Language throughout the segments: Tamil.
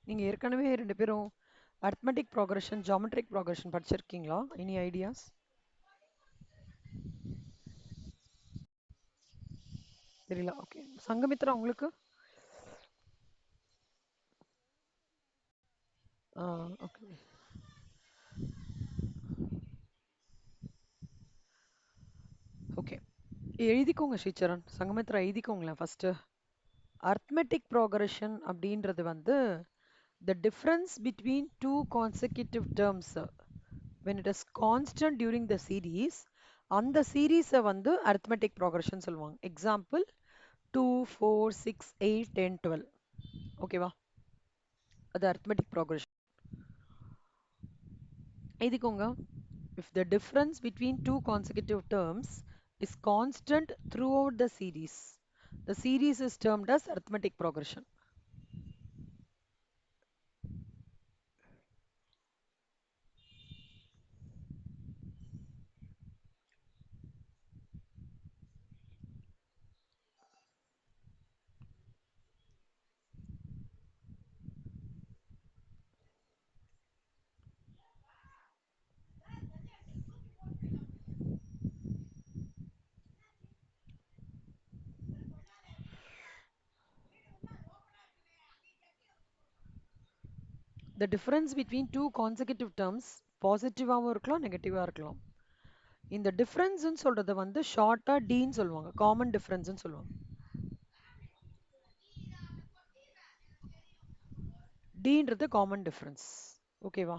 நீங்க ஏற்கனவே 2 பேரும் arithmetic progression, geometric progression படிச்சிருக்கீங்களா? Any ideas? தெரியல. ஓகே. சங்கமித்ரா உங்களுக்கு? ஆ, ஓகே. ஓகே. எழுதிக்கோங்க Sricharan. Sanghamitra எழுதிக்கோங்களேன் first. arithmetic progression அப்படின்றது வந்து the difference between two consecutive terms when it is constant during the series அந்த சீரீஸை வந்து arithmetic progression சொல்லுவாங்க. எக்ஸாம்பிள் 2 4 6 8 10 12. ஓகேவா? அது arithmetic progression. எழுதிக்கோங்க. If the difference between two consecutive terms is constant throughout the series is termed as arithmetic progression. The difference between two consecutive terms பாசிட்டிவாகவும் இருக்கலாம் நெகட்டிவாக இருக்கலாம். இந்த டிஃப்ரென்ஸ்னு சொல்றத வந்து ஷார்ட்டா டின்னு சொல்லுவாங்க. காமன் டிஃப்ரென்ஸ்னு சொல்லுவாங்க. டின்றது காமன் டிஃப்ரென்ஸ். ஓகேவா?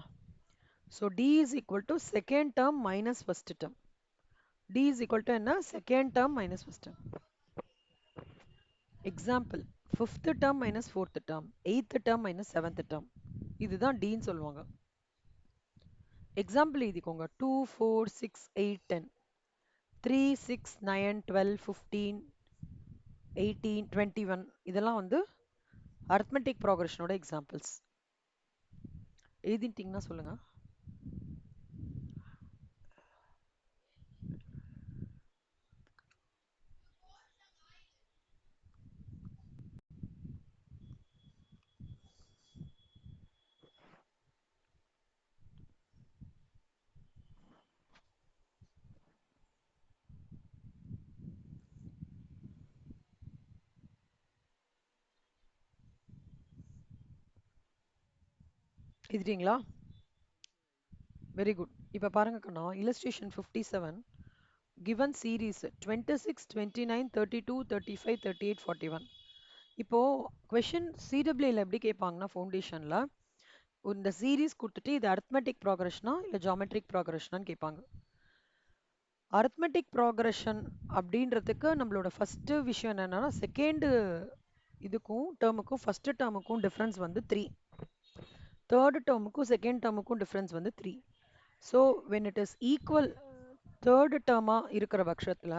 So D is equal to second term minus first term. D is equal to என்ன? Second term minus first term. Example fifth term minus fourth term, eighth term minus seventh term. இதுதான் டின்னு சொல்லுவாங்க. எக்ஸாம்பிள் எழுதிக்கோங்க. 2 4 6 8 10, 3 6 9 12 15 18 21. இதெல்லாம் வந்து arithmetic progressionோட எக்ஸாம்பிள்ஸ். எழுதிட்டீங்கன்னா சொல்லுங்க. எழுதிட்டீங்களா? Very good. இப்போ பாருங்க கண்ணா, illustration 57 given series 26 29 32 35 38 41. இப்போ கொஷின் சிடபிள்யூல எப்படி கேட்பாங்கன்னா ஃபவுண்டேஷன்ல இந்த சீரீஸ் கொடுத்துட்டு இது arithmetic progression இல்ல geometric progression கேட்பாங்க. arithmetic progression அப்படின்றதுக்கு நம்மளோட ஃபர்ஸ்ட் விஷயம் என்னன்னா செகண்ட் இதுக்கும் டேர்முக்கும் ஃபர்ஸ்ட் டேர்முக்கும் டிஃபரன்ஸ் வந்து 3. தேர்ட் டேர்முக்கும் செகண்ட் டேர்முக்கும் டிஃபரன்ஸ் வந்து 3. So when it is equal third டேர்மா இருக்கிற பட்சத்தில்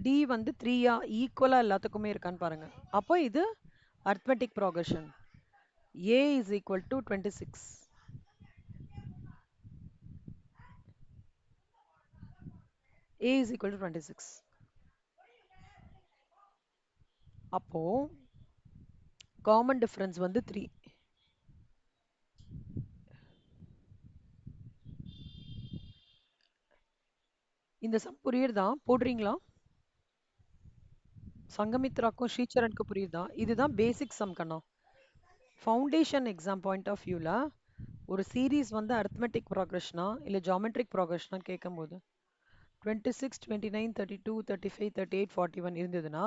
டி வந்து 3யா ஈக்குவலா எல்லாத்துக்குமே இருக்கான்னு பாருங்க. அப்போ இது arithmetic progression. A is equal to 26. A is equal to 26. அப்போ காமன் டிஃபரன்ஸ் வந்து 3. இந்த சம் புரியுறதா? போடுறீங்களா? சங்கமித்ராக்கும் ஸ்ரீசரனுக்கு புரியுதா? இதுதான் பேசிக் சம் கண்ணா. ஃபவுண்டேஷன் எக்ஸாம் பாயிண்ட் ஆஃப் வியூல ஒரு சீரீஸ் வந்து arithmetic progression இல்ல geometric progression கேட்கும்போது 26 29 32 35 38 41 இருந்ததுன்னா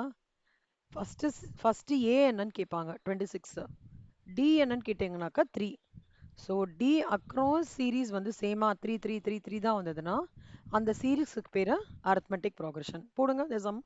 ஃபர்ஸ்ட் ஏ என்னன்னு கேட்பாங்க 26. டி என்னன்னு கேட்டீங்கன்னாக்கா 3. ஸோ டி அக்ராஸ் சீரீஸ் வந்து சேமா 3 3 3 3 தான் வந்ததுன்னா அந்த சீரீஸுக்கு பேரு arithmetic progression. போடுங்க இந்த சம்.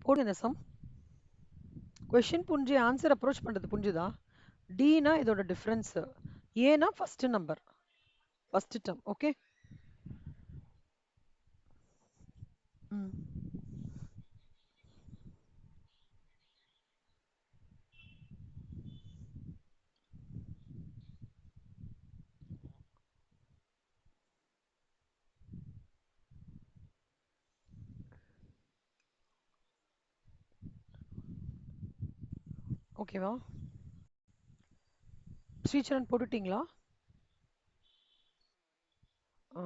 போடுங்க இந்த சம். கொஷின் புரிஞ்சு ஆன்சர் அப்ரோச் பண்றது புரிஞ்சுதா? டினா இதோட டிஃபரன்ஸ், ஏனா first number, first term. Okay. ம். ஓகேவா? ஸ்ரீசரண் போட்டுட்டீங்களா? ஆ.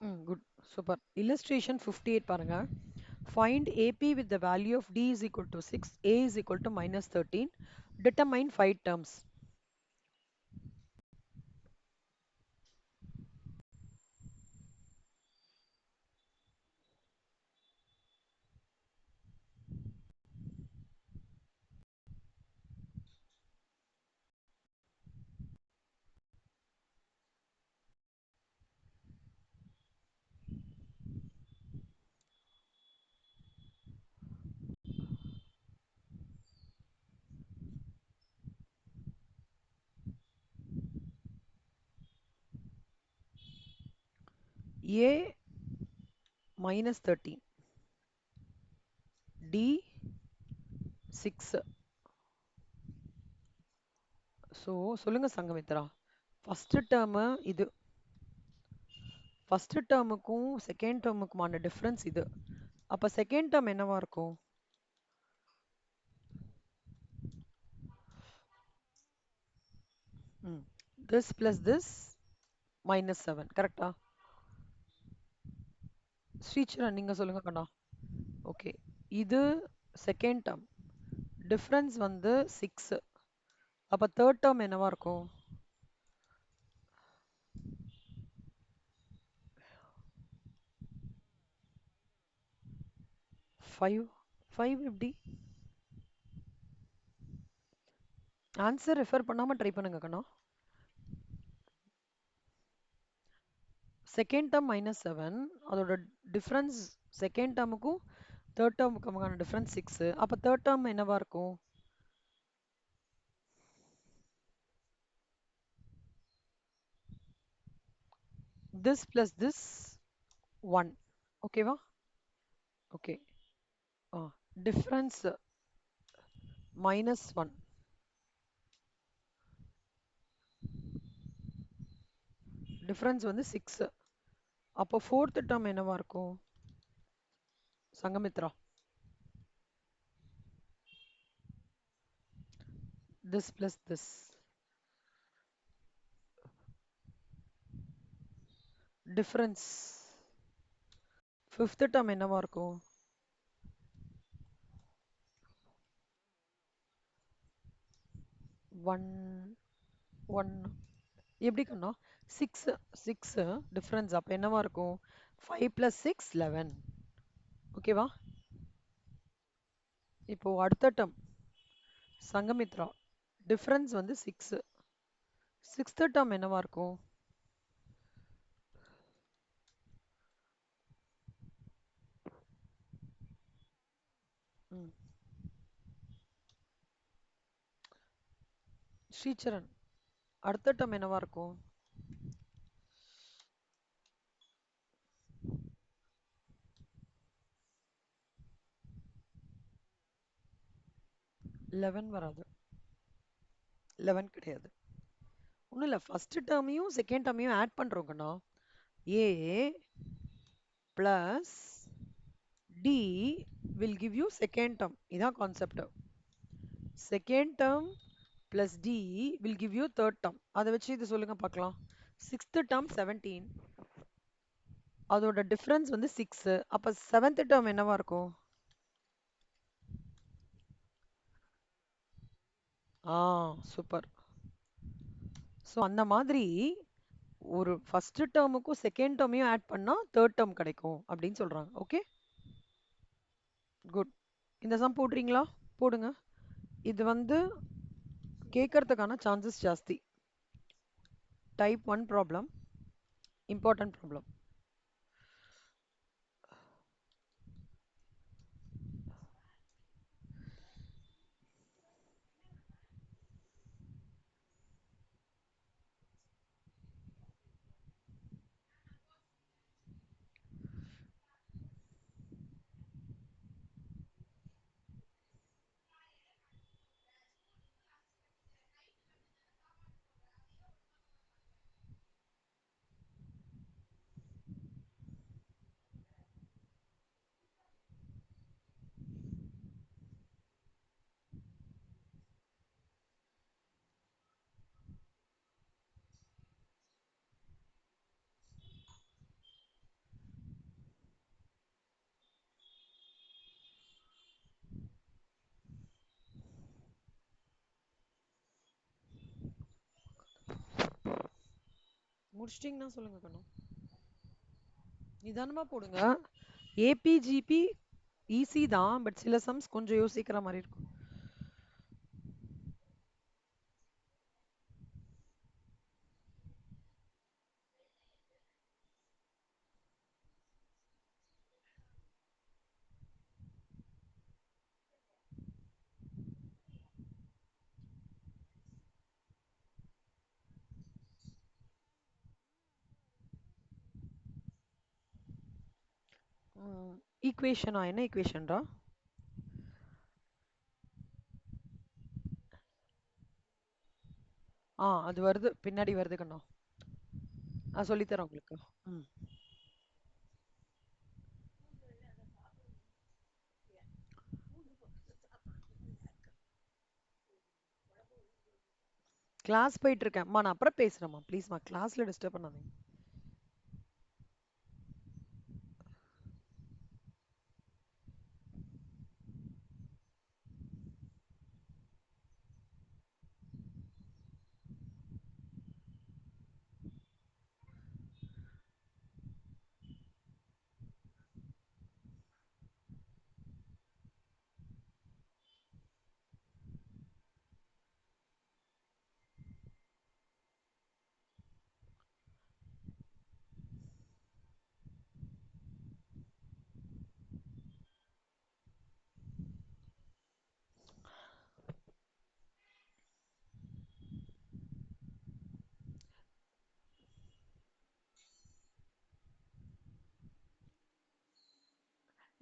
ம். குட். சூப்பர். இல்லஸ்ட்ரேஷன் 58 பாருங்க. Find AP with the value of D is equal to 6, A is equal to -13. Determine 5 terms. A -13, D 6. So சொல்லுங்க சங்கமித்ரா. ஃபர்ஸ்ட் டேர்மு இது. ஃபர்ஸ்ட் டேர்முக்கும் செகண்ட் டேர்முக்குமான டிஃபரன்ஸ் இது. அப்ப செகண்ட் டேர்ம் என்னவா இருக்கும்? ம். This plus this -7. கரெக்டா? ஸ்ரீசரண் நீங்க சொல்லுங்க கண்ணா. ஓகே. இது செகண்ட் டேர்ம். டிஃபரன்ஸ் வந்து 6. அப்ப தேர்ட் டேர்ம் என்னவா இருக்கும்? 5. 5 எப்படி? ஆன்சர் ரெஃபர் பண்ணாம ட்ரை பண்ணுங்க கண்ணா. Second term -7. அதோட டிஃபரன்ஸ் செகண்ட் டேர்முக்கும் தேர்ட் டேர்முக்குமான டிஃபரன்ஸ் 6. அப்ப தேர்ட் டேர்ம் என்னவா இருக்கும்? This plus this 1. ஓகேவா? ஓகே. டிஃபரன்ஸ் -1. டிஃபரன்ஸ் வந்து 6. அப்போ ஃபோர்த் டேர்ம் என்னவா இருக்கும் Sanghamitra? This plus this. Difference fifth term என்னவா இருக்கும்? 1 1. எப்படி கண்ணா? 6 6 டிஃபரன்ஸ் அப்ப என்னவா இருக்கும்? 5 plus 6 11. ஓகேவா? இப்போ அடுத்த டேர்ம் சங்கமித்ரா. டிஃபரன்ஸ் வந்து 6. சிக்ஸ்த் டேர்ம் என்னவா இருக்கும்? ம். ஸ்ரீசரண் அடுத்த டேர்ம் என்னவா இருக்கும்? 11 வராது. 11 கிடையாது. ஒன்றும் இல்லை, ஃபர்ஸ்ட் டேர்மையும் செகண்ட் டேர்மையும் ஆட் பண்ணுறோம் கண்ணா. A plus D will give you second term. இதான் concept. Second term plus D will give you third term. அதை வச்சு இது சொல்லுங்க பார்க்கலாம். Sixth term 17. அதோட டிஃபரன்ஸ் வந்து 6. அப்ப செவன்த் டேர்ம் என்னவா இருக்கும்? ஆ சூப்பர். ஸோ அந்த மாதிரி ஒரு ஃபர்ஸ்ட் டேர்முக்கும் செகண்ட் டேர்மையும் ஆட் பண்ணா தேர்ட் டேர்ம் கிடைக்கும் அப்படின்னு சொல்றாங்க. Okay good. இந்த சம் போடுறீங்களா? போடுங்க. இது வந்து கேட்கறதுக்கான சான்சஸ் ஜாஸ்தி. Type 1 problem, important problem. முடிச்சிட்டிங்கன்னா சொல்லுங்க கண்ணு. நிதானமா போடுங்க. ஏபிஜிபி ஈஸி தான், பட் சில சம்ஸ் கொஞ்சம் யோசிக்கிற மாதிரி இருக்கும். ஈக்குவேஷனா? என்ன ஈக்குவேஷன்டா? அது வருது, பின்னாடி வருது கண்ணா. நான் சொல்லித்தரேன் உங்களுக்கு. ம். கிளாஸ் போயிட்டு இருக்கேன்மா, நான் அப்புறம் பேசுறேம்மா. ப்ளீஸ்மா, கிளாஸ்ல டிஸ்டர்ப் பண்ணாதீங்க.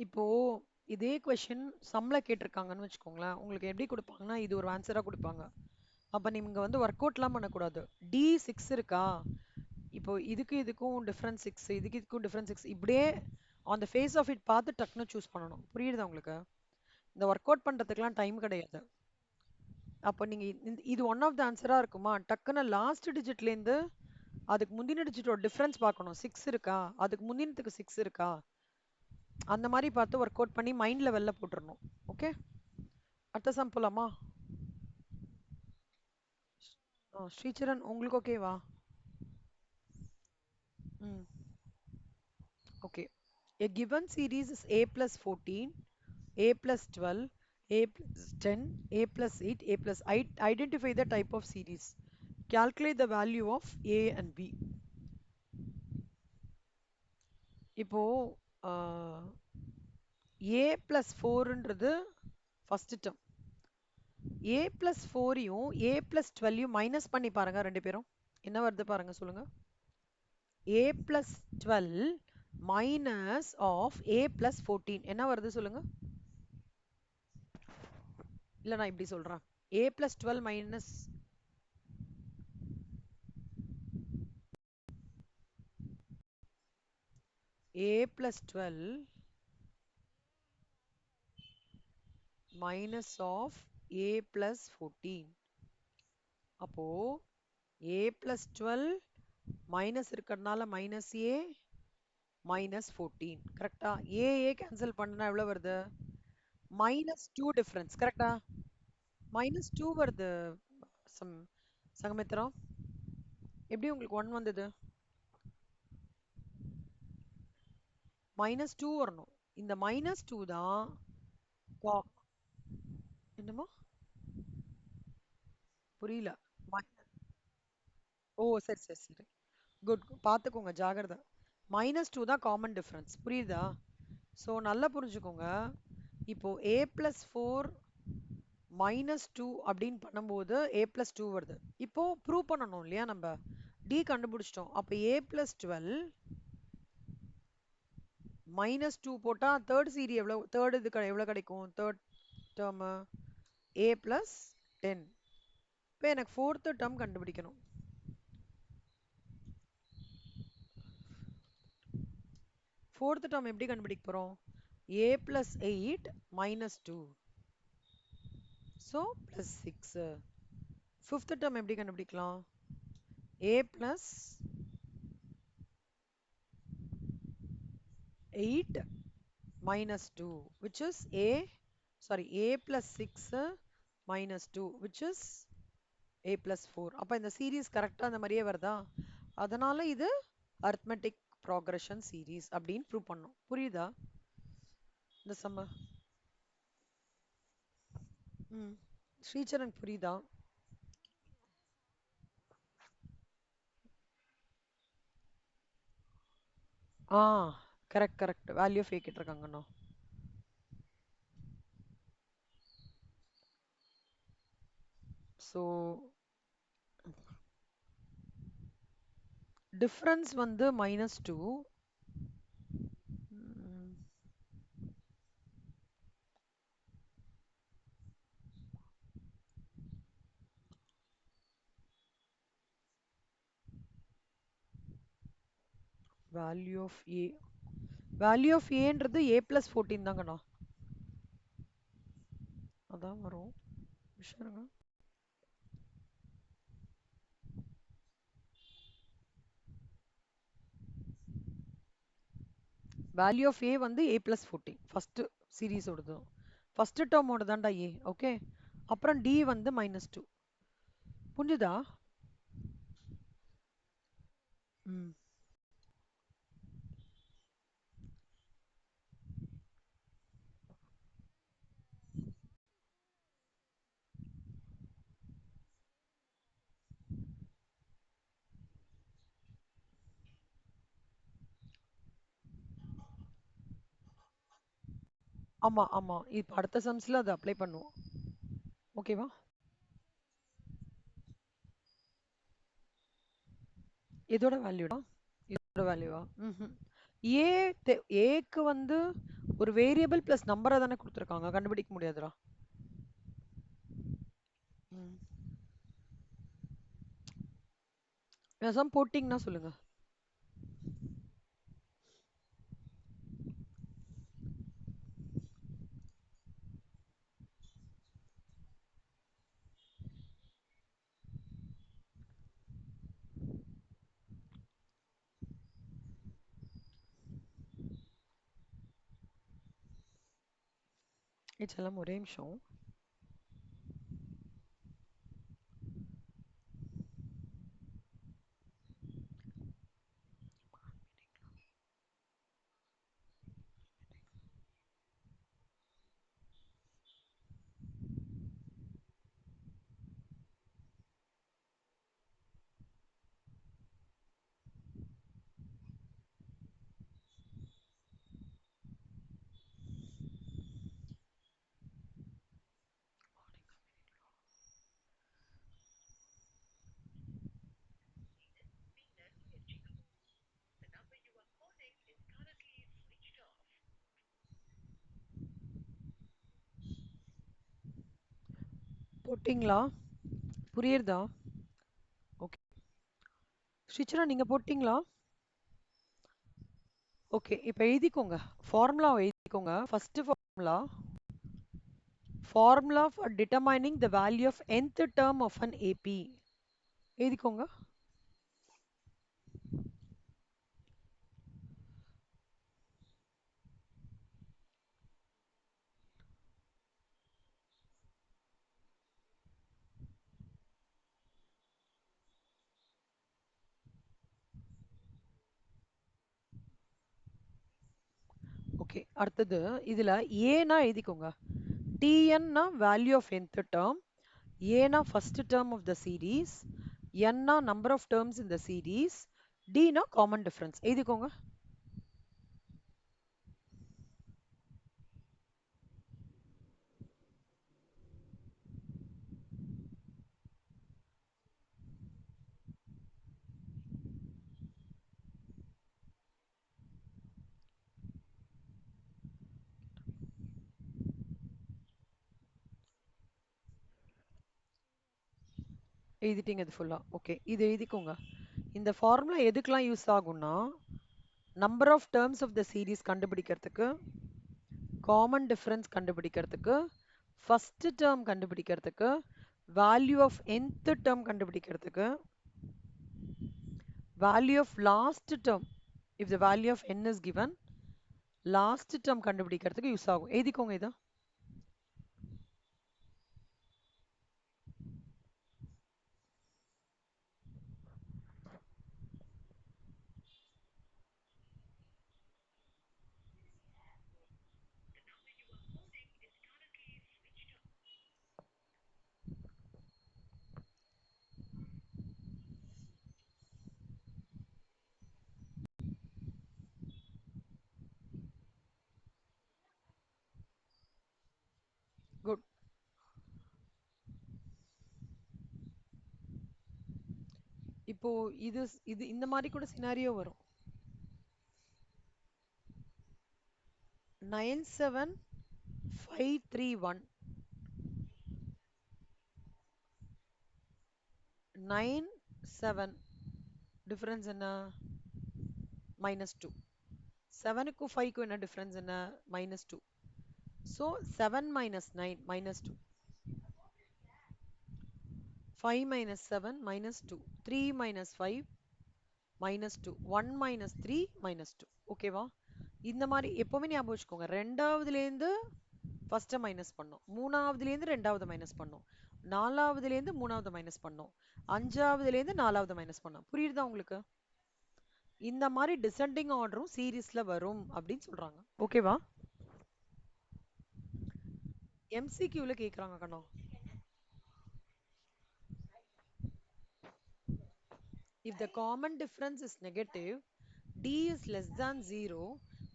இப்போ இதே கொஷின் சம்ல கேட்டிருக்காங்கன்னு வச்சுக்கோங்களேன். உங்களுக்கு எப்படி கொடுப்பாங்கன்னா, இது ஒரு ஆன்சரா கொடுப்பாங்க. அப்ப நீங்க வந்து ஒர்க் அவுட்லாம் பண்ணக்கூடாது. டி 6 இருக்கா, இப்போ இதுக்கும் டிஃபரன்ஸ் 6, இதுக்கும் டிஃபரன்ஸ் 6, இப்படியே on the face of it பார்த்து டக்குன்னு சூஸ் பண்ணணும். புரியுதா உங்களுக்கு? இந்த ஒர்க் அவுட் பண்றதுக்குலாம் டைம் கிடையாது. அப்போ நீங்க இது ஒன் ஆஃப் த ஆன்சரா இருக்குமா, டக்குன்னு லாஸ்ட் டிஜிட்ல இருந்து அதுக்கு முந்தின டிஜிட்டோட டிஃபரன்ஸ் பார்க்கணும். 6 இருக்கா, அதுக்கு முந்தினத்துக்கு 6 இருக்கா, அந்த மாதிரி பார்த்து ஒர்க் அவுட் பண்ணி மைண்ட்ல வெளில போட்டுறணும். ஓகே, அடுத்த சம் போலாமா? ஸ்ரீச்சரன், உங்களுக்கு ஓகேவா? ம். Okay. A given series is a plus 14, a plus 12, a plus 10, a plus 8, a plus identify the type of series. Calculate the value of a and b. இப்போ a plus 4ன்றது ஃபர்ஸ்ட் டேர்ம். a plus 4யும் a plus 12யும் மைனஸ் பண்ணி பாருங்க ரெண்டு பேரும். என்ன வருது பாருங்க, சொல்லுங்க. a plus 12 minus of a plus 14 என்ன வருது சொல்லுங்க. இல்ல, நான் இப்படி சொல்றேன். a plus 12 minus a plus 12 minus of a plus 14. அப்போ a plus 12 மைனஸ் இருக்கிறதுனால மைனஸ் a மைனஸ் 14. கரெக்டா? a கேன்சல் பண்ணா எவ்வளவு வருது? Minus 2 difference. கரெக்டா? மைனஸ் 2 வருது. சம் சங்கமித்ரா, எப்படி உங்களுக்கு 1 வந்தது? மைனஸ் 2 வரணும். இந்த மைனஸ் 2 தான் என்னமோ புரியல. ம- ஓ, சரி சரி சரி. குட், பார்த்துக்கோங்க, ஜாகிரதை. மைனஸ் 2 தான் காமன் டிஃபரன்ஸ். புரியுதா? ஸோ நல்லா புரிஞ்சுக்கோங்க. இப்போ a plus 4 மைனஸ் 2 அப்படின்னு பண்ணும்போது a plus 2 வருது. இப்போ ப்ரூவ் பண்ணணும் இல்லையா, நம்ம d கண்டுபிடிச்சிட்டோம். அப்போ a plus 12 மைனஸ் 2 போட்டா தேர்ட் சீரி எவ்வளவு, தேர்ட் இது எவ்வளவு கிடைக்கும்? Third term a plus 10. இப்போ எனக்கு ஃபோர்த் டேர்ம் கண்டுபிடிக்கணும். ஃபோர்த் டேர்ம் எப்படி கண்டுபிடிக்க போறோம்? a plus 8 minus 2, so plus 6. Fifth term எப்படி கண்டுபிடிக்கலாம்? a plus 8 minus 2, which is a plus 6 minus 2, which is a plus 4. அப்ப இந்த சீரீஸ் கரெக்டா அந்த மாதிரியே வருதா? அதனால இது அரித்மெட்டிக் ப்ராக்ரஷன் சீரீஸ் அப்படின்னு ப்ரூவ் பண்ணோம். புரியுதா இந்த சம்ம? ம். ஸ்ரீசரண் புரியுதா? ஆ correct correct. Value of A கேட்டிருக்காங்கண்ணா. ஸோ டிஃப்ரென்ஸ் வந்து -2. Value of A, value of ஏன்றது a+14 தாங்கண்ணா. அதான் வரும். விஷயங்க. வேல்யூ ஆஃப் ஏ வந்து a+14 ஃபர்ஸ்ட் சீரீஸோடது. ஃபர்ஸ்ட் டேர்மோட தான்டா ஏ. ஓகே. அப்புறம் டி வந்து -2. புரிஞ்சுதா? ம். ஆமா ஆமா. இப்ப அடுத்த சம்ஸ்ல அதை அப்ளை பண்ணுவோம். ஓகேவா? இதோட வேல்யூடா? இதோட வேல்யூவா? ம்ஹும். ஏ ஏக்கு வந்து ஒரு வேரியபிள் பிளஸ் நம்பரை தானே கொடுத்துருக்காங்க, கண்டுபிடிக்க முடியாதுடா. ம். சம் போட்டிங்கன்னா சொல்லுங்க. இதெல்லாம் ஒரே நிமிஷம். போட்டிங்களா? புரியுறதா? ஓகே. ஸ்ரீச்சரா நீங்க போட்டிங்களா? ஓகே. இப்போ எழுதிக்கோங்க. ஃபார்முலா எழுதிக்கோங்க. First formula, formula for determining the value of nth term of an AP. எழுதிக்கோங்க. ஓகே. அடுத்தது இதுல ஏனா எழுதிக்கோங்க. Tn னா value of nth term, A na first term of the series, N na number of terms in the series, D na common difference. எழுதிக்கோங்க. எழுதிட்டீங்க இது ஃபுல்லா. ஓகே. இது எழுதிக்கோங்க. இந்த ஃபார்முலா எதுக்கெல்லாம் யூஸ் ஆகும்னா, number of terms of the series கண்டுபிடிக்கிறதுக்கு, காமன் டிஃபரன்ஸ் கண்டுபிடிக்கிறதுக்கு, ஃபர்ஸ்ட் டேர்ம் கண்டுபிடிக்கிறதுக்கு, வேல்யூ ஆஃப் nth term கண்டுபிடிக்கிறதுக்கு, value of last term if the value of n is given, last term கண்டுபிடிக்கிறதுக்கு யூஸ் ஆகும். எழுதிக்கோங்க இதை. இப்போ இது இது இந்த மாதிரி கூட சினாரியோ வரும். 97531 97 டிஃபரன்ஸ் என்ன? -2. 7க்கும் 5க்கும் என்ன டிஃபரன்ஸ் என்ன? -2. So 7 minus 9 -2. 5 minus 7 -2. 3 minus 5 -2. 1 minus 3 -2. ஓகேவா? இந்த மாதிரி எப்பவுமே ஞாபகம் வச்சுக்கோங்க. ரெண்டாவதுலேருந்து ஃபர்ஸ்ட்டை மைனஸ் பண்ணோம், மூணாவதுலேருந்து ரெண்டாவது மைனஸ் பண்ணோம், நாலாவதுலேருந்து மூணாவது மைனஸ் பண்ணோம், அஞ்சாவதுலேருந்து நாலாவது மைனஸ் பண்ணோம். புரியுதா உங்களுக்கு? இந்த மாதிரி டிசெண்டிங் ஆர்டரும் சீரீஸ்ல வரும் அப்படின்னு சொல்றாங்க. ஓகேவா? எம்சிக்யூல கேக்குறாங்க கண்ணா. If the common difference is negative, d is less than 0,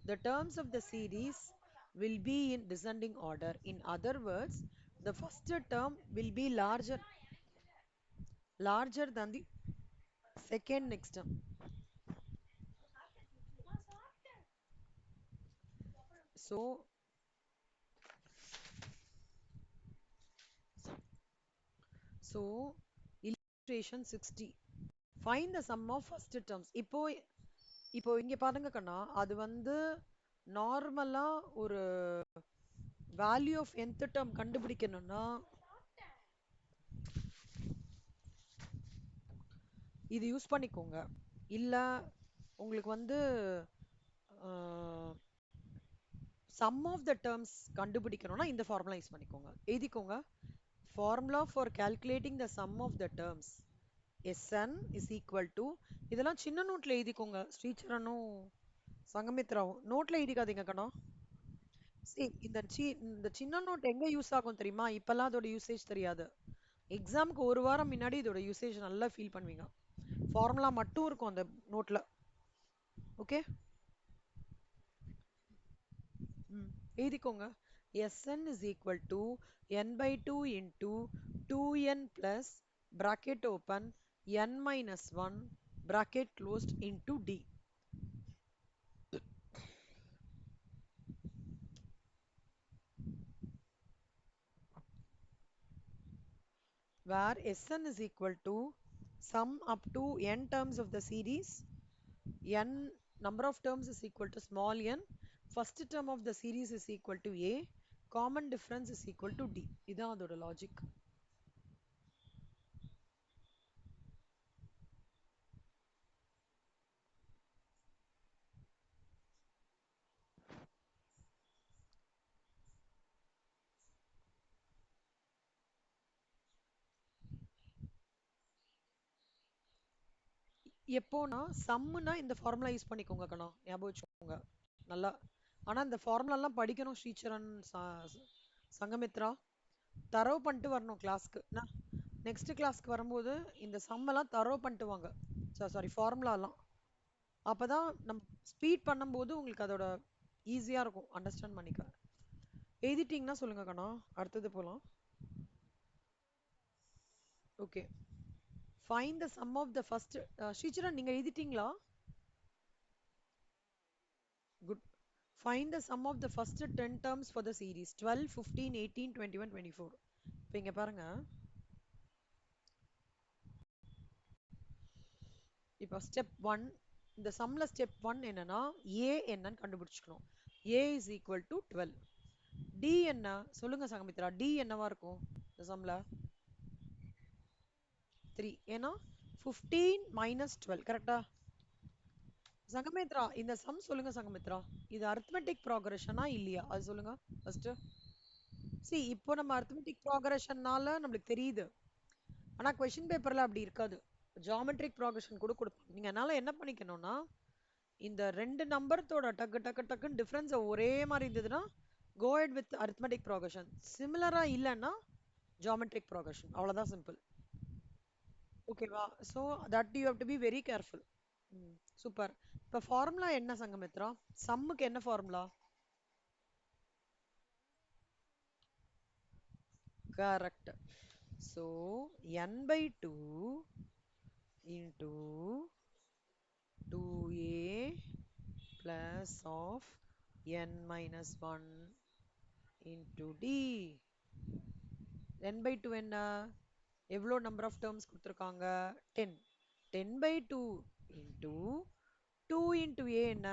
the terms of the series will be in descending order. In other words, the first term will be larger than the second next term. So illustration 60. Find the sum of first terms. இப்போ இங்க பாருங்க கண்ணா, அது வந்து நார்மலா ஒரு வேல்யூ ஆஃப் nth டேர்ம் கண்டுபிடிக்கணும்னா இது யூஸ் பண்ணிக்கோங்க. இல்ல உங்களுக்கு வந்து சம் ஆஃப் த டேர்ம்ஸ் கண்டுபிடிக்கணும்னா இந்த ஃபார்முலா யூஸ் பண்ணிக்கோங்க. எழுதிக்கோங்க. Formula for calculating the sum of the terms Sn is equal to, இதெல்லாம் சின்ன நோட்ல எழுதிக்கோங்க. ஸ்ரீசரனும் சங்கமித்ராவும் நோட்ல எழுதிக்காதீங்க கண்ணா. இந்த சின்ன நோட் எங்க யூஸ் ஆகும் தெரியுமா? இப்பெல்லாம் அதோட யூசேஜ் தெரியாது. எக்ஸாமுக்கு ஒரு வாரம் முன்னாடி இதோட யூசேஜ் நல்லா ஃபீல் பண்ணுவீங்க. ஃபார்முலா மட்டும் இருக்கும் அந்த நோட்ல. ஓகே, எழுதிக்கோங்க. Sn is equal to n by 2 into 2n plus bracket open n minus 1 bracket closed into d. Where Sn is equal to sum up to n terms of the series, n number of terms is equal to small n, first term of the series is equal to a, common difference is equal to d. இதான் அதோட லாஜிக். எப்போனா சம்முனா இந்த ஃபார்முலா யூஸ் பண்ணிக்கோங்க கண்ணா, ஞாபகம் வச்சுக்கோங்க நல்லா. ஆனா இந்த ஃபார்முலாலாம் படிக்கணும் ஸ்ரீசரன், சங்கமித்ரா. தரவு பண்ணிட்டு வரணும் கிளாஸ்க்கு. நெக்ஸ்ட் கிளாஸ்க்கு வரும்போது இந்த சம் எல்லாம் தரவு பண்ணிட்டு வாங்க. சாரி, ஃபார்முலாலாம். அப்பதான் நம்ம ஸ்பீட் பண்ணும்போது உங்களுக்கு அதோட ஈஸியா இருக்கும் அண்டர்ஸ்டாண்ட் பண்ணிக்க. எழுதிட்டீங்கன்னா சொல்லுங்க கண்ணா, அடுத்தது போலாம். Okay, find the sum of the first. Sricharan நீங்க எழுதிட்டீங்களா? Good. Find the sum of the first 10 terms for the series 12, 15, 18, 21, 24. இப்போ இங்க பாருங்க. இப்போ ஸ்டெப் 1, இந்த சம்ல ஸ்டெப் 1 என்னன்னா a என்னன்னு கண்டுபிடிச்சுக்கணும். a is equal to 12. d என்ன சொல்லுங்க சங்கமித்ரா, d என்னவா இருக்கும் இந்த சம்ல? 3. ஏன்னா 15 minus 12 கரெக்டா? சங்கமித்ரா இந்த சம் சொல்லுங்க சங்கமித்ரா, இது அரித்மெட்டிக் ப்ராக்ரஷனா இல்லையா அது சொல்லுங்க ஃபர்ஸ்ட். இப்போ நம்ம அரித்மெட்டிக் ப்ராக்ரஷன்னால நம்மளுக்கு தெரியுது. ஆனா கொஸ்டின் பேப்பர்ல அப்படி இருக்காது. ஜியோமெட்ரிக் ப்ராக்ரஷன் கூட கொடுப்பாங்க. நீங்க அதனால என்ன பண்ணிக்கணும்னா, இந்த ரெண்டு நம்பர்த்தோட டக்கு டக்கு டக்குன்னு டிஃபரன்ஸ் ஒரே மாதிரி இருந்ததுன்னா go ahead with arithmetic progression. சிமிலரா இல்லைன்னா ஜியோமெட்ரிக் ப்ராக்ரஷன். அவ்வளவுதான், சிம்பிள். ஓகேவா? So that you have to be very careful. Super. இப்போ ஃபார்முலா என்ன சங்கமித்ரா? சம்முக்கு என்ன formula? Correct. So n by 2 into 2a plus of n minus 1 into d. n by 2 என்ன? எவ்வளோ நம்பர் ஆஃப் டேர்ம்ஸ் கொடுத்துருக்காங்க? 10. 10 by 2 into 2 into a என்ன?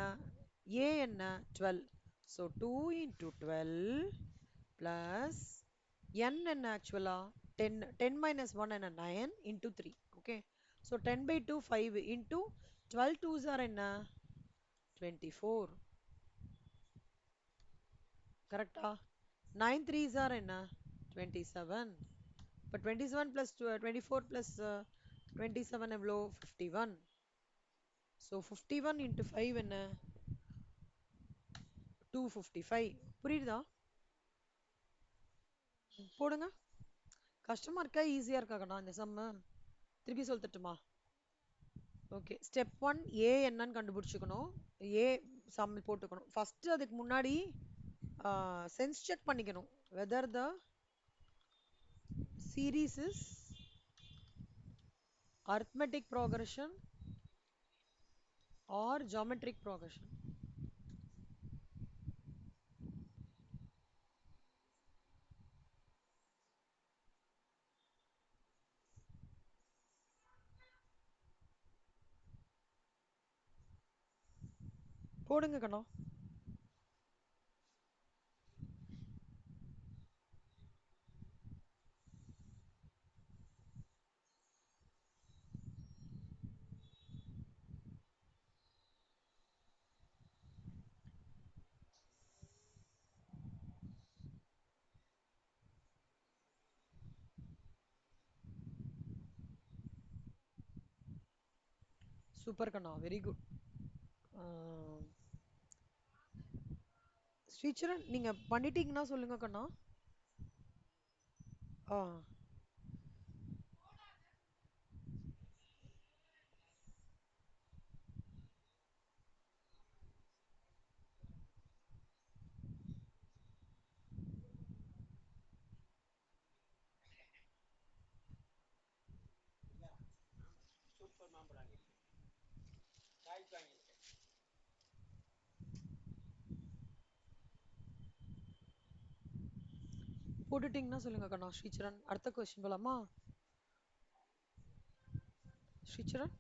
a என்ன? 12. So 2 into 12 plus n என்ன ஆக்சுவலா? 10. 10 minus 1 என்ன? 9 into 3. Okay. So 10 by 2 5 into 12 2s are என்ன? 24. கரெக்டா? 9 3s are என்ன? 27. இப்போ 27 plus 24 plus 27 எவ்வளோ? 51. So 51 into 5 என்ன? 255. புரியுதா? போடுங்க. கஷ்டமா இருக்கா ஈஸியா இருக்கா கண்ணா இந்த சம்மு? திருப்பி சொல்லட்டுமா? ஓகே. ஸ்டெப் 1 ஏ என்னன்னு கண்டுபிடிச்சுக்கணும். ஏ சம் போட்டுக்கணும். ஃபர்ஸ்ட் அதுக்கு முன்னாடி சென்ஸ் செக் பண்ணிக்கணும். Whether the series is arithmetic progression or geometric progression. போடுங்க கண்ணா. சூப்பர் கண்ணா, வெரி குட். ஸ்ரீச்சரன் நீங்க பண்ணிட்டீங்கன்னா சொல்லுங்க கண்ணா. ஆ போட்டுட்டீங்கன்னா சொல்லுங்க கண்ணா. ஸ்ரீச்சரன் அடுத்த கொஸ்டின் போலாமா? ஸ்ரீச்சரன்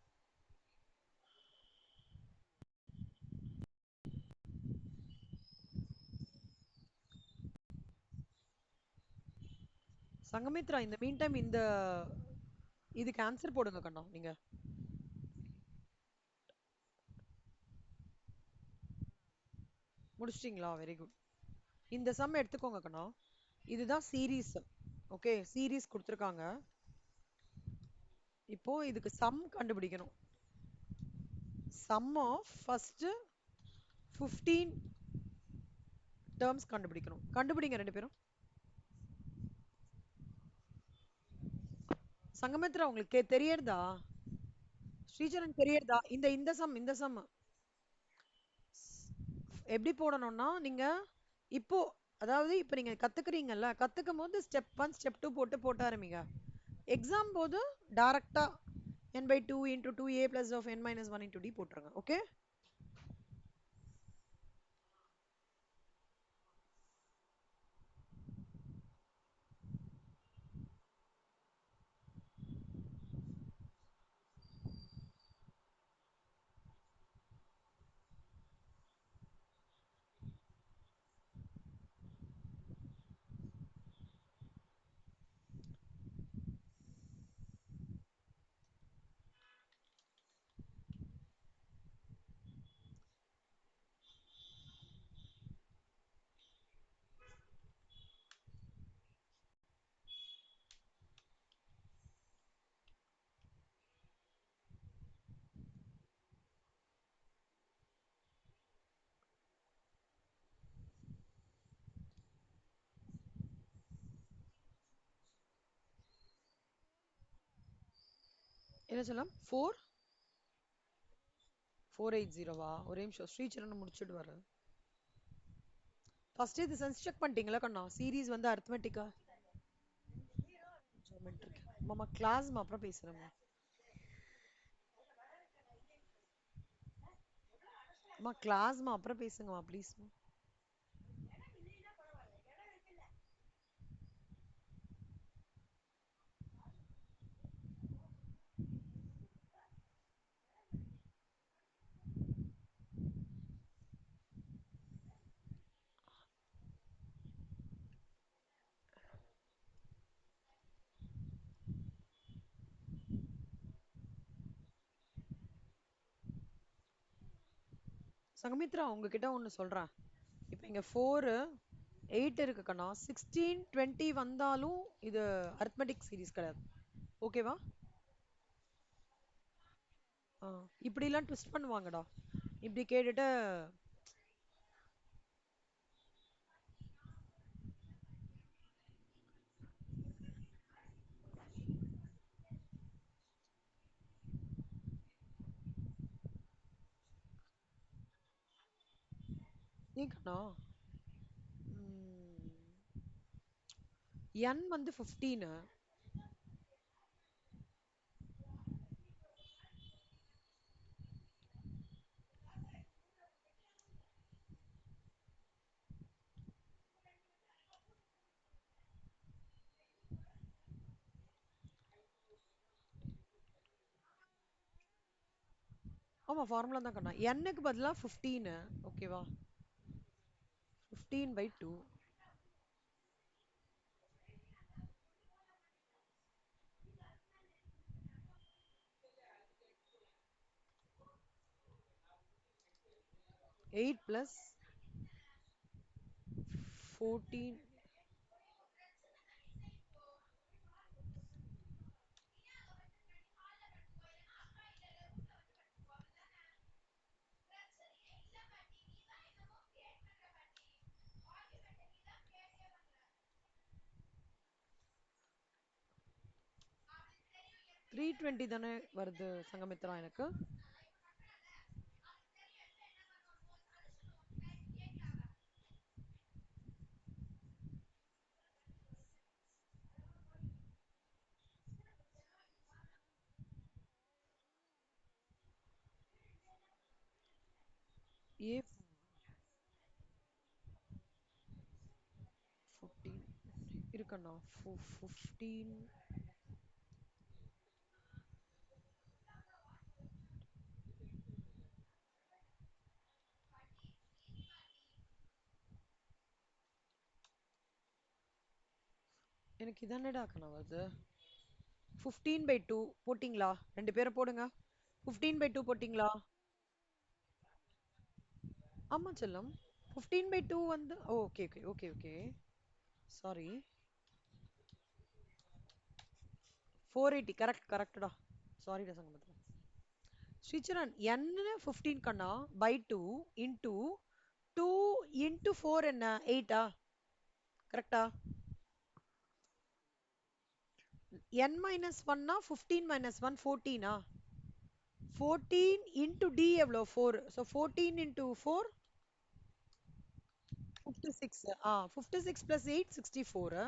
சங்கமித்ரா இந்த மீன் டைம் இந்த இதுக்கு ஆன்சர் போடுங்க கண்ணா. நீங்க முடிச்சிட்டீங்களா? Very good. இந்த சம் எடுத்துக்கோங்க கண்ணா. இதுதான் சீரீஸ். ஓகே, சீரீஸ் கொடுத்துருக்காங்க. இப்போ இதுக்கு சம் கண்டுபிடிக்கணும். சம் ஆஃப் ஃபர்ஸ்ட் 15 டேர்ம்ஸ் கண்டுபிடிக்கணும். கண்டுபிடிங்க ரெண்டு பேரும். சங்கமித்ரா உங்களுக்கு தெரியறதா? ஸ்ரீச்சரன் தெரியறதா? இந்த சம் எப்படி போடணும்னா நீங்க இப்போ அதாவது இப்போ நீங்க கத்துக்கிறீங்கல்ல, கத்துக்கும் போது ஸ்டெப் 1 ஸ்டெப் 2 போட்டு ஆரம்பிங்க. எக்ஸாம் போது டைரக்டா n by 2 into 2a plus of n minus 1 into d போட்டுருங்க. ஓகே. என்ன சொல்லலாம்? 480வா? ஒரே நிமிஷம் ஸ்ரீச்சரன் முடிச்சிட்டு வரேன். ஃபர்ஸ்ட் இது சென்ஸ் செக் பண்ணிட்டீங்களா கண்ணா? சீரிஸ் வந்து அரித்மெட்டிக்கா ஜியோமெட்ரிக். மாமா கிளாஸ் அப்புறம் பேசுறேன். அம்மா கிளாஸ்மா அப்புறம் பேசுங்கம்மா ப்ளீஸ். சங்கமித்ரா உங்ககிட்ட ஒன்று சொல்கிறேன். இப்போ இங்கே 4 8 இருக்கு கண்ணா. 16 20 வந்தாலும் இது அரித்மெட்டிக் சீரிஸ் கிடையாது. ஓகேவா? ஆ இப்படிலாம் ட்விஸ்ட் பண்ணுவாங்கடா. இப்படி கேட்டுட்டு நீ கண்ணா n வந்து 15. ஆமாம் ஃபார்முலா தான் கண்ணா. n-க்கு பதிலாக 15. ஓகேவா? 15/2. 8 + 14. த்ரீ 20 தானே வருது சங்கமித்ரா எனக்கு. ஏ 14 இருக்கண்ணா. 15. எனக்கு இதானடா கண்ணா வருது. 15/2 போட்டிங்களா? ரெண்டு பேரும் போடுங்க. 15/2 போட்டிங்களா? ஆமா செல்லம். 15/2 வந்து okay okay okay okay. Sorry. 480 correct கரெக்டடா. சாரிடா சங்கமித்ரா. ஸ்ரீச்சரன் n 15 கண்ணா பை 2 இன்டூ 2 இன்டூ 4 என்ன 8ஆ? கரெக்டா? n minus 1னா 15 minus 1 14ஆ? 14 into d எவ்வளோ 4. So 14 into 4 56. 56 plus 8 64.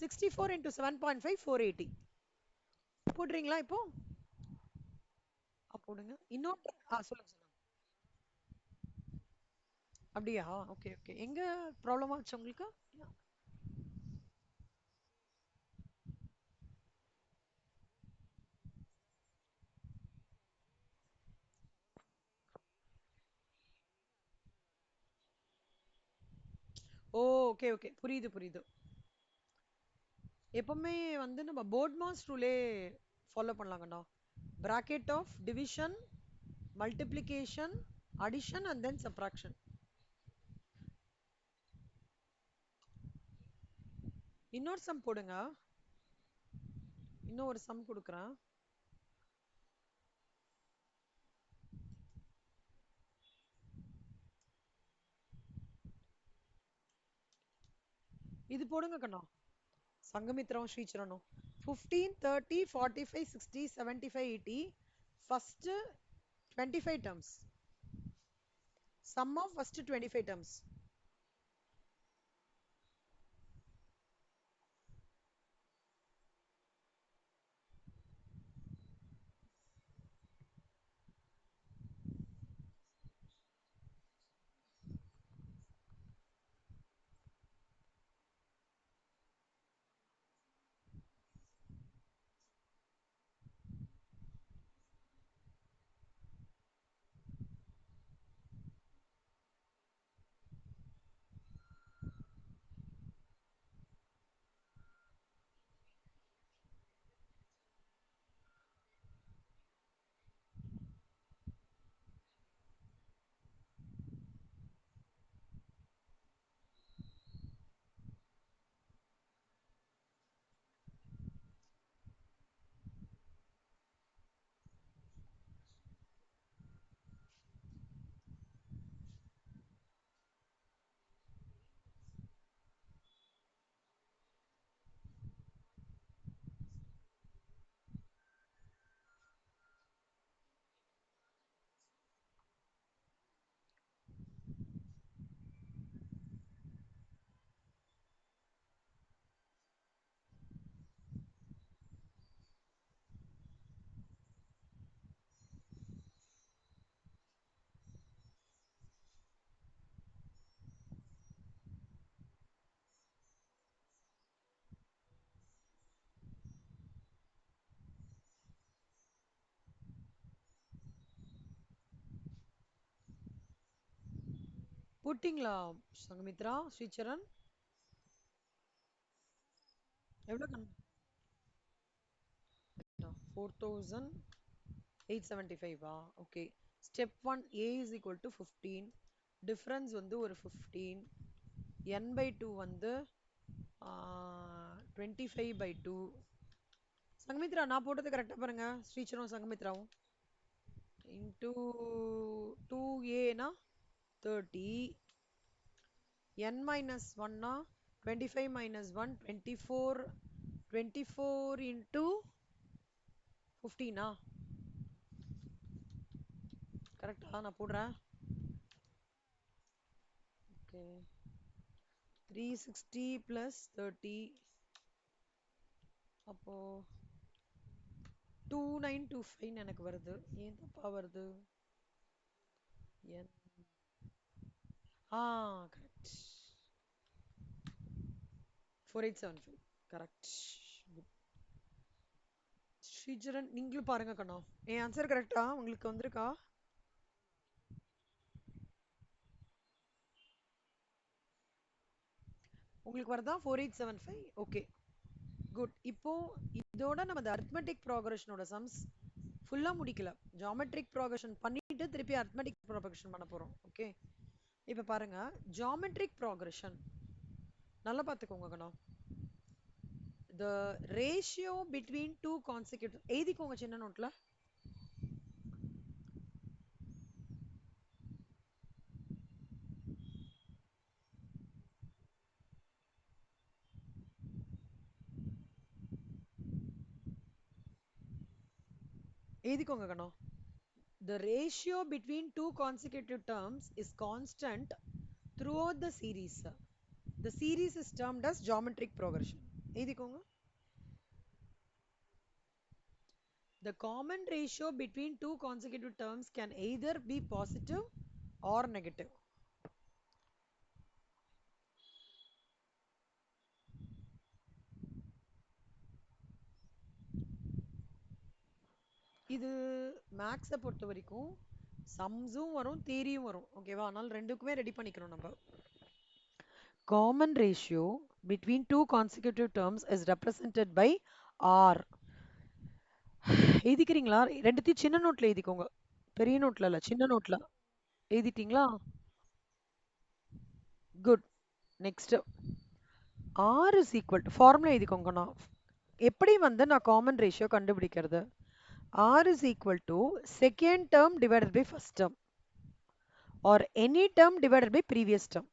64 into 7.5 480. போடுறீங்களா இப்போ? போடுங்க. இன்னொரு சொல்லுங்க சொல்லுங்க. அப்படியா? Okay okay. எங்க ப்ராப்ளம் ஆச்சு உங்களுக்கு? ஓ ஓகே ஓகே புரியுது புரியுது. எப்பவுமே வந்து நம்ம போர்ட் மாஸ் ரூலே ஃபாலோ பண்ணலாங்கண்ணா. bracket of division multiplication addition and then subtraction. இன்னொரு சம் போடுங்க. இன்னும் ஒரு சம் கொடுக்குறேன். இது போடுங்க கண்ணா. சங்கமித்ராவும் ஸ்ரீச்சரனும் 15 30 45 60 75 80 first 25 terms. Sum of first 25 terms. போட்டிங்களா சங்கமித்ரா ஸ்ரீசரண்? எவ்வளோ கண் 4875 okay. Step 1 a is equal to 15. Difference வந்து ஒரு 15. n by 2 வந்து 25 by 2. சங்கமித்ரா நான் போட்டது கரெக்டா பாருங்க, ஸ்ரீசரும் சங்கமித்ராவும். இன்டூ 2a னா 30. n minus 1 னா 25 minus 1 24. 24 into 15 கரெக்டா நான் போடுறேன். ஓகே 360 plus 30 அப்போ 2925 எனக்கு வருது. ஏன் தப்பா வருது? n correct. 4875 கரெக்ட். ஸ்ரீஜரன் நீங்களும் பாருங்க கண்ணா, என் ஆன்சர் கரெக்டா உங்களுக்கு வந்திருக்கா? உங்களுக்கு வரதா 4875? Okay good. இப்போ இதோட நம்ம இந்த அரித்மெட்டிக் ப்ராக்ரஷனோட சம்ஸ் ஃபுல்லா முடிக்கல. ஜியோமெட்ரிக் ப்ராக்ரஷன் பண்ணிட்டு திருப்பி அரித்மெட்டிக் ப்ராக்ரஷன் பண்ண போறோம். ஓகே இப்போ பாருங்க, ஜியோமெட்ரிக் ப்ராக்ரஷன் நல்லா பார்த்துக்கோங்க கண்ணா. the ratio between two consecutive எழுதிக்கோங்க சின்ன நோட்ல. எழுதிக்கோங்க கண்ணா. the ratio between two consecutive terms is constant throughout the series. the series is termed as geometric progression. எழுதிக்கோங்க. the common ratio between two consecutive terms can either be positive or negative. இது மேக்ஸை பொறுத்த வரைக்கும் சம்ஸும் வரும் தியரியும் வரும். ஓகேவா? அதனால ரெண்டுக்குமே ரெடி பண்ணிக்கணும் நம்ம. Common ratio between two consecutive terms is represented by R. எழுதிக்கிறீங்களா? ரெண்டுத்தையும் சின்ன நோட்ல எழுதிக்கோங்க, பெரிய நோட்ல இல்ல, சின்ன நோட்ல. எழுதிட்டீங்களா? Good. Next R is equal to formula எழுதிக்கோங்கண்ணா. எப்படி வந்து நான் காமன் ரேஷியோ கண்டுபிடிக்கிறது? R is equal to second term divided by first term or any term divided by previous term.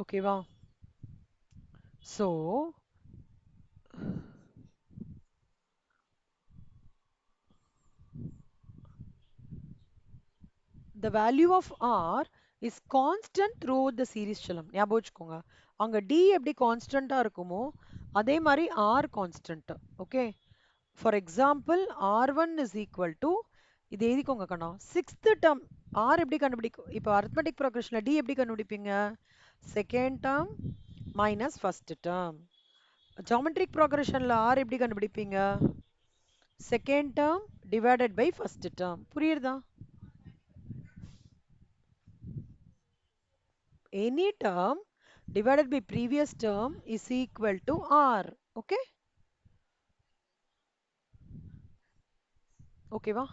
ஓகேவா? So the value of R is constant throughout the series செல்லம். ஞாபகம் வச்சுக்கோங்க. அங்க D எப்படி கான்ஸ்டன்டா இருக்குமோ அதே மாதிரி R constant. Okay for example R1 is equal to இது எழுதிக்கோங்க கண்ணா. சிக்ஸ்த் டேர்ம் R எப்படி கண்டுபிடிக்கும்? இப்போ அரித்மெட்டிக் ப்ரோக்ரஷன்ல D எப்படி கண்டுபிடிப்பீங்க? Second term minus first term. Geometric ப்ரோக்ரஷன்ல R எப்படி கண்டுபிடிப்பீங்க? Second term divided by first term. புரியுதா? any term divided by previous term is equal to R. Okay? Okay va?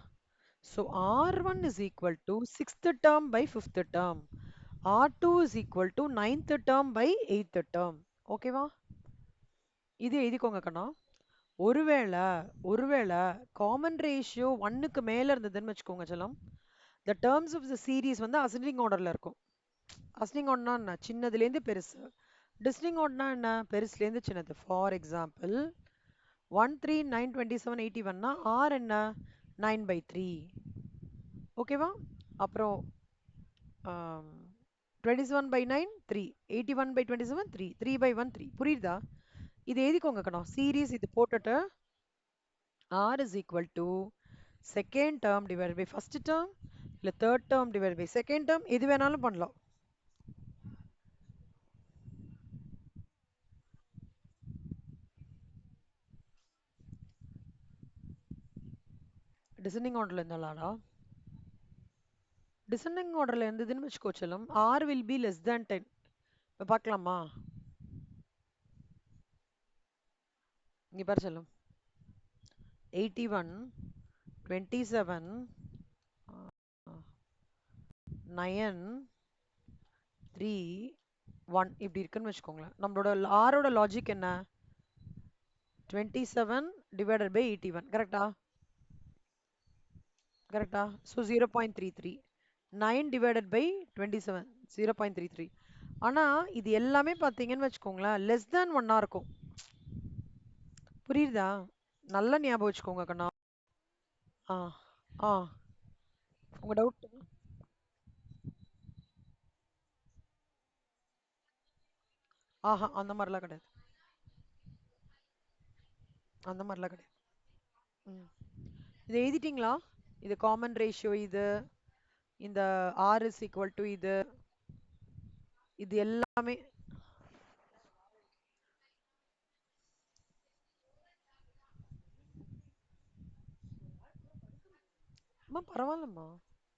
So R1 is equal to 6th term by 5th term. R2 is equal to 9th term by 8th term. Okay va? இது எழுதிக்கோங்க கண்ணா. ஒருவேளை ஒருவேளை காமன் ரேஷியோ 1க்கு மேல இருந்ததுன்னு வச்சுக்கோங்க செல்லம், the terms of the series வந்து ascending orderல இருக்கும். ascending orderனா என்ன? சின்னதுலேருந்து பெருசு. descending orderனா என்ன? பெருசுலேருந்து சின்னது. ஃபார் எக்ஸாம்பிள் 1 3 9 27 81 னா R என்ன? 9 by 3. ஓகேவா? அப்புறம் 27 by 9 3, 81 by 27 3, 3 by 1 3. புரியுதா? இது எழுதிக்கோங்க கண்ணா. சீரிஸ் இது போட்டுட்டு R is equal to second term divided by first term இல்ல third term divided by second term எது வேணாலும் பண்ணலாம். டிசெண்டிங் ஆர்டர்ல இருந்தாலாடா? டிசெண்டிங் ஆர்டர்ல இருந்ததுன்னு வச்சுக்கோ செல்லம். R will be less than 10. இப்ப பார்க்கலாமா? இங்க பாரு செல்லம். 81 27 9 3 1 இப்படி இருக்குன்னு வச்சுக்கோங்களேன். நம்மளோட ஆரோட லாஜிக் என்ன? 27 divided by 81. கரெக்டா? கரெக்டா? ஸோ 0.33. 9 divided by 27 0.33. ஆனா இது எல்லாமே பார்த்தீங்கன்னு வச்சுக்கோங்களேன் லெஸ் தேன் ஒன்னா இருக்கும். புரியுதா? நல்லா ஞாபகம் வச்சுக்கோங்க கண்ணா. ஆ ஆ உங்க டவுட். ஆஹா அந்த மாதிரிலாம் கிடையாது. அந்த மாதிரிலாம் கிடையாது. ம். இது எழுதிட்டீங்களா? இது காமன் ரேஷியோ, இது இந்த ஆர் இஸ் ஈக்குவல் டு இது எல்லாமே. அம்மா பரவாயில்லம்மா,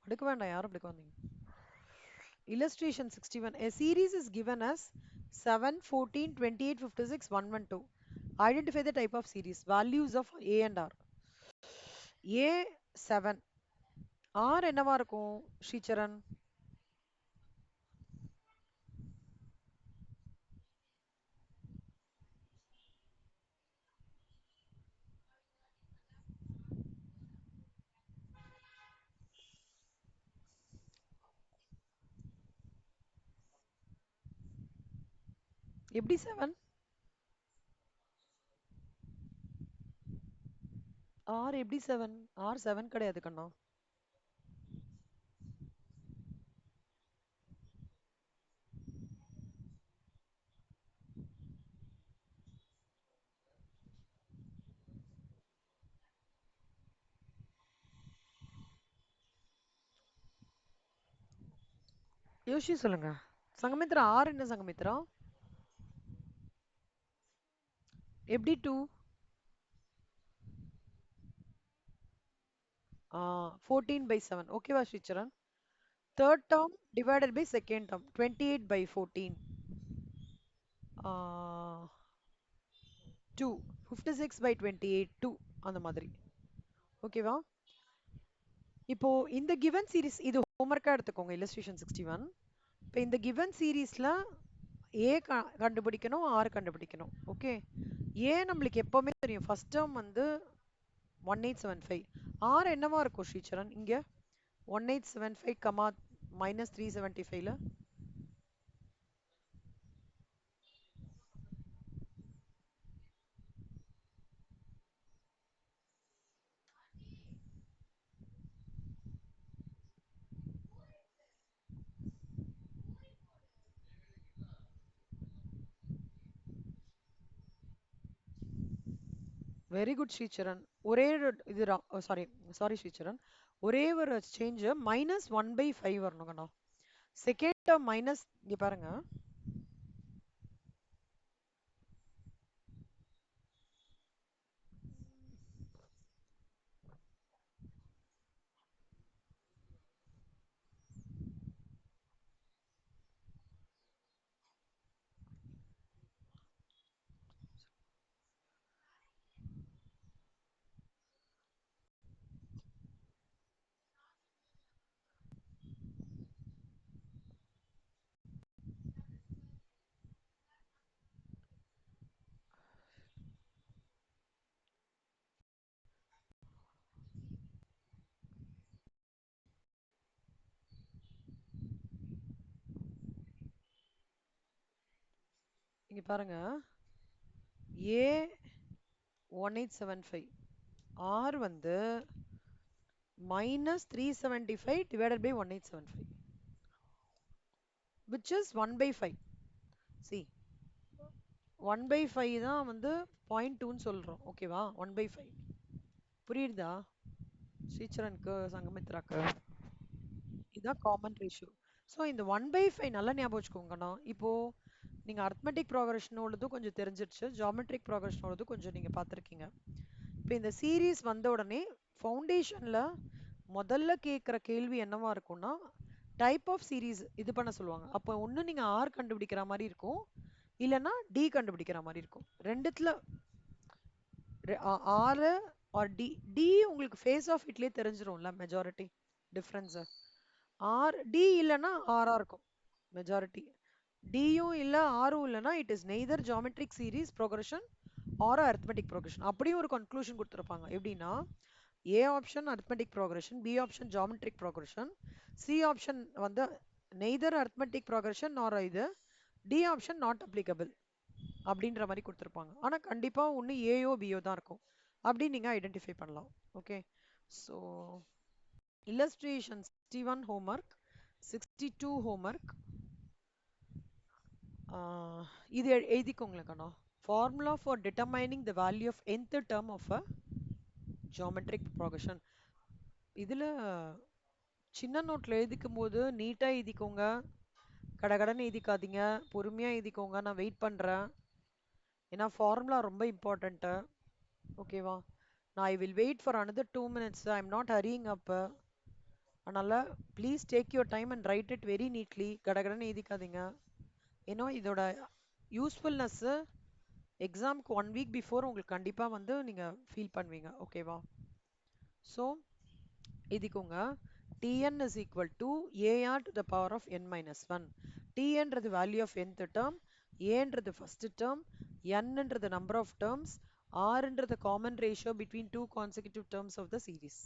அடுக்க வேண்டாம். யாரும் அடுக்க வந்தீங்க? Illustration 61. A series is given as 7, 14, 28, 56, 112. Identify the type of series. Values of A and R. A 7. R என்னவா இருக்கும் ஸ்ரீச்சரன்? எப்படி 7? R எப்படி 7? R 7 கிடையாது கண்ணா. யோசி சொல்லுங்க. சங்கமித்ரா R என்ன சங்கமித்ரா? எப்படி 2? 14 by 7. ஓகேவா Sricharan? Third term divided by second term. 28 by 14. 2. 56 by 28. 2. அந்த மாதிரி. ஓகேவா? இப்போ இந்த given series இது ஹோம்ஒர்க்கா எடுத்துக்கோங்க. illustration 61. இப்போ இந்த given seriesல A கண்டுபிடிக்கணும், R கண்டுபிடிக்கணும். ஓகே. A நம்மளுக்கு எப்பவுமே தெரியும். ஃபர்ஸ்ட் டேர்ம் வந்து 1875. R என்னவா இருக்கும் ஸ்ரீச்சரன் இங்க? 1875 கமா -375ல வெரி குட் ஸ்ரீச்சரன். ஒரே இது சாரி சாரி ஸ்ரீச்சரன். ஒரே ஒரு சேஞ்ச் -1/5 வரணும் கண்ணா. செகண்ட் டேர்ம் மைனஸ் இங்க பாருங்க. இங்க பாருங்க. A 1875. R வந்து -375 divided by 1875, which is 1/5. See, 1/5 தான் வந்து 0.2ன்னு சொல்றோம். ஓகேவா? 1/5 புரியுதா ஸ்ரீச்சரனுக்கு சங்கமித்ராக்கு? இதான் காமன் ரேஷியோ. ஸோ இந்த 1/5 நல்லா ஞாபகம் வச்சுக்கோங்கண்ணா. இப்போ நீங்க அர்த்மெட்டிக் ப்ராக்ரஷனோடதும் கொஞ்சம் தெரிஞ்சிடுச்சு, ஜியாமெட்ரிக் ப்ராக்ரஷனோடதும் கொஞ்சம் நீங்க பார்த்துருக்கீங்க. இப்போ இந்த சீரீஸ் வந்த உடனே ஃபவுண்டேஷன்ல முதல்ல கேட்குற கேள்வி என்னவா இருக்கும்னா, டைப் ஆஃப் சீரீஸ் இது பண்ண சொல்லுவாங்க. அப்போ ஒன்று நீங்க ஆர் கண்டுபிடிக்கிற மாதிரி இருக்கும், இல்லைன்னா டி கண்டுபிடிக்கிற மாதிரி இருக்கும். ரெண்டுத்துல ஆறு ஆர் டி. டி உங்களுக்கு ஃபேஸ் ஆஃப் இட்லயே தெரிஞ்சிரும்ல மெஜாரிட்டி டிஃப்ரென்ஸு. ஆர் டி இல்லைன்னா ஆரா இருக்கும் மெஜாரிட்டி. டியும் இல்லை ஆரும் இல்லைன்னா it is neither geometric series progression or arithmetic progression. அப்படியும் ஒரு கன்க்ளூஷன் கொடுத்துருப்பாங்க. எப்படின்னா A option arithmetic progression, B option geometric progression, C option வந்து நெய்தர் அரித்மெட்டிக் ப்ரோக்ரஷன் ஆர் இது, டி ஆப்ஷன் நாட் அப்ளிகபிள் அப்படின்ற மாதிரி கொடுத்துருப்பாங்க. ஆனால் கண்டிப்பாக ஒன்று ஏயோ பியோ தான் இருக்கும். அப்படி நீங்கள் ஐடென்டிஃபை பண்ணலாம். Okay. So illustration 61 homework, 62 homework. இது எழுதிக்கோங்களேக்கண்ணா. Formula for determining the value of nth term of a geometric progression. இதில் சின்ன நோட்டில் எழுதிக்கும் போது நீட்டாக எழுதிக்கோங்க, கடகடன்னு எழுதிக்காதீங்க, பொறுமையாக எழுதிக்கோங்க. நான் வெயிட் பண்ணுறேன், ஏன்னா ஃபார்முலா ரொம்ப இம்பார்ட்டண்ட்டு. ஓகேவா? நான் I will wait for another 2 minutes. I am not hurrying up. அதனால் please take your time and write it very neatly. கடகடன்னு எழுதிக்காதீங்க. ஏன்னா இதோட யூஸ்ஃபுல்னஸ்ஸு எக்ஸாமுக்கு 1 வீக் பிஃபோர் உங்களுக்கு கண்டிப்பாக வந்து நீங்கள் ஃபீல் பண்ணுவீங்க. ஓகேவா? ஸோ எழுதிக்கோங்க. Tn is equal to AR to the power of n minus 1. Tன்றது value of nth term, Aன்றது first term, Nன்றது number of terms, Rன்றது common ratio between two consecutive terms of the series.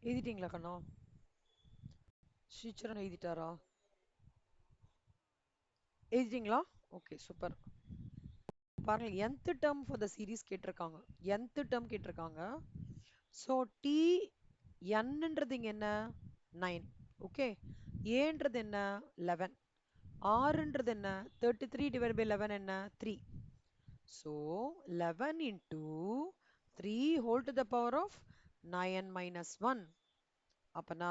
எழுதிட்டீங்களா கண்ணா? ஸ்ரீச்சரன் எழுதிட்டாரா? எழுதிட்டீங்களா? Okay, super. பாருங்க, nth term for the series கேட்டிருக்காங்க. nth term கேட்டிருக்காங்க. ஸோ டி என்னன்றது இங்க என்ன? 9. ஓகே. ஏன்றது என்ன? 11. ஆறுன்றது என்ன? 33 divided by 11 என்ன? 3. So 11 into 3 whole to the power of 9 minus 1. அப்பனா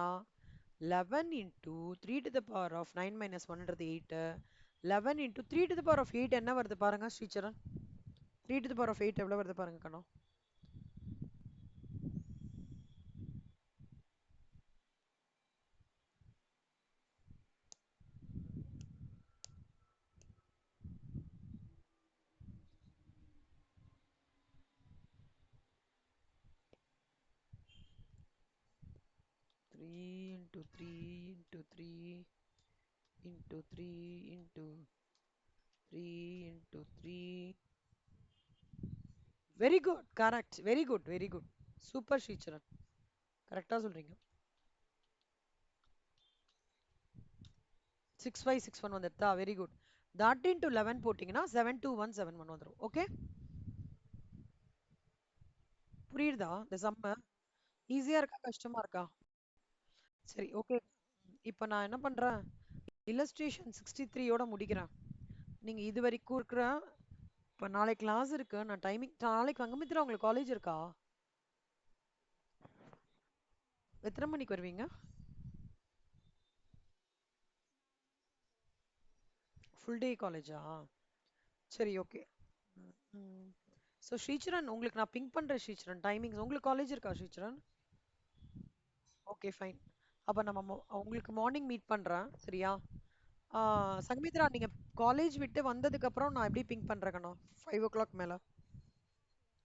11 into 3 to the power of 9 minus 1ன்றது 8. 11 into 3 to the power of 8 என்ன வருது பாருங்க Sricharan. 3 to the power of 8 எவ்வளவு வருது பாருங்க கண்ணா. 3 into 3 into 3 into 3 into 3 into 3. Very good, correct. Very good, very good. Super Sricharan, கரெக்டா சொல்றீங்க. 6561 வந்துட்டா? Very good. that into 11 போட்டிங்கன்னா 72171 வந்துடும். ஓகே, புரியுதா இந்த சம்ம? ஈஸியா இருக்கா கஷ்டமா இருக்கா? சரி, ஓகே. இப்போ நான் என்ன பண்றேன், illustration 63 ஓட முடிக்கிறேன். நீங்க இது வரைக்கும் இருக்கிற இப்ப நாளைக்கு கிளாஸ் இருக்கு. நான் டைமிங் நாளைக்கு சங்கமித்ரா உங்களுக்கு காலேஜ் இருக்கா? எத்தனை மணிக்கு வருவீங்க? ஃபுல் டே காலேஜா? சரி, ஓகே. ம். ஸோ ஸ்ரீசரண் உங்களுக்கு நான் பிங்க் பண்றேன் ஸ்ரீசரண் டைமிங்ஸ். உங்களுக்கு காலேஜ் இருக்கா ஸ்ரீசரண்? Okay, fine. அப்ப நம்ம உங்களுக்கு மார்னிங் மீட் பண்றேன். சரியா? சங்கமித்ரா நீங்க காலேஜ் விட்டு வந்ததுக்கு அப்புறம் நான் எப்படி பிங்க் பண்றேன் கண்ணா? 5 o'clock மேல.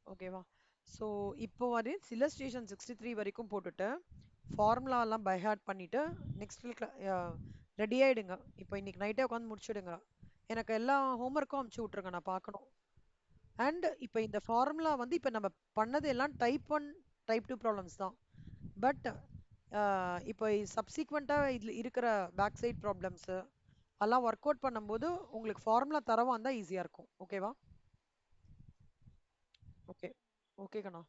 ஓகேவா? ஸோ இப்போ வரை சில ஸ்டேஷன் 63 வரைக்கும் போட்டுட்டு ஃபார்முலா எல்லாம் பை ஹார்ட் பண்ணிட்டு நெக்ஸ்ட் வீக் ரெடி ஆயிடுங்க. இப்போ இன்னைக்கு நைட்டே உட்காந்து முடிச்சிடுங்க. எனக்கு எல்லா ஹோம்ஒர்க்கும் அமுச்சு விட்ருங்க, நான் பார்க்கணும். அண்ட் இப்போ இந்த ஃபார்முலா வந்து இப்போ நம்ம பண்ணது எல்லாம் டைப் 1 டைப் 2 ப்ராப்ளம்ஸ் தான். பட் இப்போ சப்சீக்வெண்ட்டாக இதில் இருக்கிற பேக் சைட் ப்ராப்ளம்ஸு எல்லாம் ஒர்க் அவுட் பண்ணும்போது உங்களுக்கு ஃபார்முலா தரவா இருந்தால் ஈஸியாக இருக்கும். ஓகேவா? ஓகே. ஓகே கண்ணா.